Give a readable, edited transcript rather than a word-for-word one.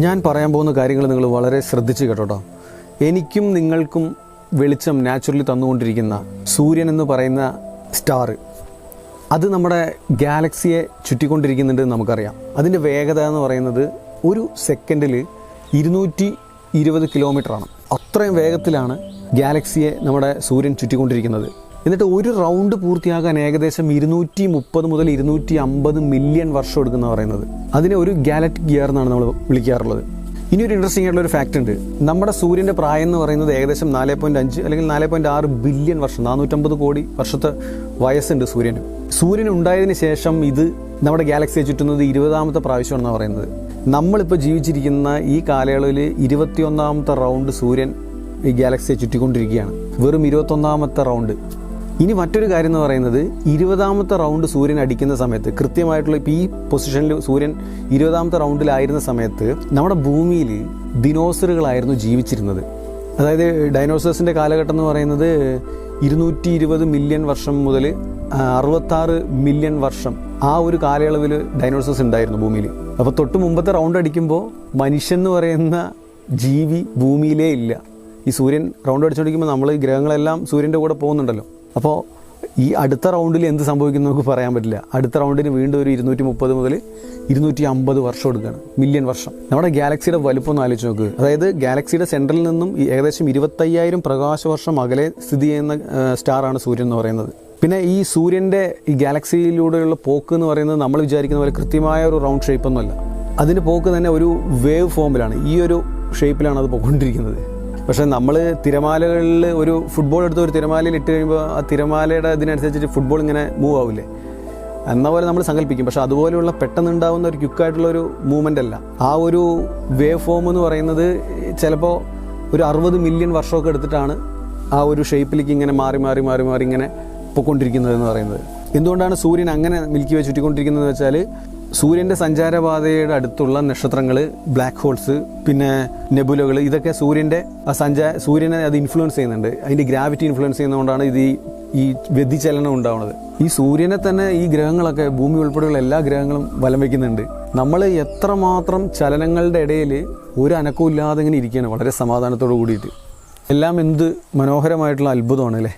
ഞാൻ പറയാൻ പോകുന്ന കാര്യങ്ങൾ നിങ്ങൾ വളരെ ശ്രദ്ധിച്ച് കേട്ടോ. എനിക്കും നിങ്ങൾക്കും വെളിച്ചം നാച്ചുറലി തന്നുകൊണ്ടിരിക്കുന്ന സൂര്യൻ എന്ന് പറയുന്ന സ്റ്റാർ, അത് നമ്മുടെ ഗാലക്സിയെ ചുറ്റിക്കൊണ്ടിരിക്കുന്നുണ്ട് നമുക്കറിയാം. അതിൻ്റെ വേഗത എന്ന് പറയുന്നത് ഒരു സെക്കൻഡിൽ 220 കിലോമീറ്ററാണ്. അത്രയും വേഗത്തിലാണ് ഗാലക്സിയെ നമ്മുടെ സൂര്യൻ ചുറ്റിക്കൊണ്ടിരിക്കുന്നത്. എന്നിട്ട് ഒരു റൗണ്ട് പൂർത്തിയാകാൻ ഏകദേശം 230 മുതൽ 250 മില്യൺ വർഷം എടുക്കുന്ന പറയുന്നത്. അതിനെ ഒരു ഗാലക്റ്റിക് ഇയർ എന്നാണ് നമ്മൾ വിളിക്കാറുള്ളത്. ഇനി ഒരു ഇൻട്രസ്റ്റിംഗ് ആയിട്ടുള്ള ഒരു ഫാക്റ്റ് ഉണ്ട്. നമ്മുടെ സൂര്യൻ്റെ പ്രായം എന്ന് പറയുന്നത് ഏകദേശം 4.5 അല്ലെങ്കിൽ 4.6 ബില്യൺ വർഷം, 450 കോടി വർഷത്തെ വയസ്സുണ്ട് സൂര്യന്. സൂര്യൻ ഉണ്ടായതിന് ശേഷം ഇത് നമ്മുടെ ഗാലക്സിയെ ചുറ്റുന്നത് 20ാമത്തെ പ്രാവശ്യമാണെന്നാണ് പറയുന്നത്. നമ്മളിപ്പോൾ ജീവിച്ചിരിക്കുന്ന ഈ കാലയളവിൽ 21ാമത്തെ റൗണ്ട് സൂര്യൻ ഈ ഗാലക്സിയെ ചുറ്റിക്കൊണ്ടിരിക്കുകയാണ്. വെറും 21ാമത്തെ റൗണ്ട്. ഇനി മറ്റൊരു കാര്യം എന്ന് പറയുന്നത് 20ാമത്തെ റൗണ്ട് സൂര്യൻ അടിക്കുന്ന സമയത്ത്, കൃത്യമായിട്ടുള്ള ഇപ്പോൾ ഈ പൊസിഷനിൽ സൂര്യൻ 20ാമത്തെ റൗണ്ടിലായിരുന്ന സമയത്ത് നമ്മുടെ ഭൂമിയിൽ ദിനോസറുകളായിരുന്നു ജീവിച്ചിരുന്നത്. അതായത് ഡൈനോസേഴ്സിൻ്റെ കാലഘട്ടം എന്ന് പറയുന്നത് 220 മില്യൺ വർഷം മുതൽ 66 മില്യൺ വർഷം, ആ ഒരു കാലയളവിൽ ഡൈനോസേഴ്സ് ഉണ്ടായിരുന്നു ഭൂമിയിൽ. അപ്പോൾ തൊട്ട് മുമ്പത്തെ റൗണ്ട് അടിക്കുമ്പോൾ മനുഷ്യൻ എന്ന് പറയുന്ന ജീവി ഭൂമിയിലേ ഇല്ല. ഈ സൂര്യൻ റൗണ്ട് അടിച്ചുകൊണ്ടിരിക്കുമ്പോൾ നമ്മൾ ഗ്രഹങ്ങളെല്ലാം സൂര്യൻ്റെ കൂടെ പോകുന്നുണ്ടല്ലോ. അപ്പോൾ ഈ അടുത്ത റൗണ്ടിൽ എന്ത് സംഭവിക്കുന്നു നമുക്ക് പറയാൻ പറ്റില്ല. അടുത്ത റൗണ്ടിന് വീണ്ടും ഒരു 230 മുതൽ 250 വർഷം എടുക്കുകയാണ്, മില്യൺ വർഷം. നമ്മുടെ ഗാലക്സിയുടെ വലുപ്പം ഒന്ന് ആലോചിച്ച് നോക്കുക. അതായത് ഗാലക്സിയുടെ സെൻട്രലിൽ നിന്നും ഏകദേശം 25,000 പ്രകാശ വർഷം അകലെ സ്ഥിതി ചെയ്യുന്ന സ്റ്റാറാണ് സൂര്യൻ എന്ന് പറയുന്നത്. പിന്നെ ഈ സൂര്യൻ്റെ ഈ ഗാലക്സിയിലൂടെയുള്ള പോക്ക് എന്ന് പറയുന്നത് നമ്മൾ വിചാരിക്കുന്ന പോലെ കൃത്യമായ ഒരു റൗണ്ട് ഷേപ്പൊന്നുമല്ല. അതിൻ്റെ പോക്ക് തന്നെ ഒരു വേവ് ഫോമിലാണ്, ഈ ഒരു ഷേപ്പിലാണ് അത് പോയിക്കൊണ്ടിരിക്കുന്നത്. പക്ഷേ നമ്മൾ തിരമാലകളിൽ ഒരു ഫുട്ബോൾ എടുത്ത് ഒരു തിരമാലയിൽ ഇട്ട് കഴിയുമ്പോൾ ആ തിരമാലയുടെ ഇതിനനുസരിച്ചിട്ട് ഫുട്ബോൾ ഇങ്ങനെ മൂവ് ആവില്ലേ, എന്ന പോലെ നമ്മൾ സങ്കല്പിക്കും. പക്ഷെ അതുപോലെയുള്ള പെട്ടെന്നുണ്ടാവുന്ന ഒരു ക്വിക്കായിട്ടുള്ളൊരു മൂവ്മെൻ്റ് അല്ല. ആ ഒരു വേവ് ഫോം എന്ന് പറയുന്നത് ചിലപ്പോൾ ഒരു 60 മില്യൺ വർഷമൊക്കെ എടുത്തിട്ടാണ് ആ ഒരു ഷേപ്പിലേക്ക് ഇങ്ങനെ മാറി മാറി മാറി മാറി ഇങ്ങനെ പൊയ്ക്കൊണ്ടിരിക്കുന്നതെന്ന് പറയുന്നത്. എന്തുകൊണ്ടാണ് സൂര്യൻ അങ്ങനെ മിൽക്കി വേ ചുറ്റിക്കൊണ്ടിരിക്കുന്നതെന്ന് വെച്ചാൽ സൂര്യൻ്റെ സഞ്ചാരപാതയുടെ അടുത്തുള്ള നക്ഷത്രങ്ങൾ, ബ്ലാക്ക് ഹോൾസ്, പിന്നെ നെബുലകൾ, ഇതൊക്കെ സൂര്യൻ്റെ സൂര്യനെ അത് ഇൻഫ്ലുവൻസ് ചെയ്യുന്നുണ്ട്. അതിൻ്റെ ഗ്രാവിറ്റി ഇൻഫ്ലുവൻസ് ചെയ്യുന്നതുകൊണ്ടാണ് ഇത് ഈ വ്യതിചലനം ഉണ്ടാവുന്നത്. ഈ സൂര്യനെ തന്നെ ഈ ഗ്രഹങ്ങളൊക്കെ, ഭൂമി ഉൾപ്പെടെയുള്ള എല്ലാ ഗ്രഹങ്ങളും വലം വയ്ക്കുന്നുണ്ട്. നമ്മൾ എത്രമാത്രം ചലനങ്ങളുടെ ഇടയിൽ ഒരു അനക്കവും ഇല്ലാതെ ഇങ്ങനെ ഇരിക്കുകയാണ്, വളരെ സമാധാനത്തോടു കൂടിയിട്ട്. എല്ലാം എന്ത് മനോഹരമായിട്ടുള്ള അത്ഭുതമാണ് അല്ലേ.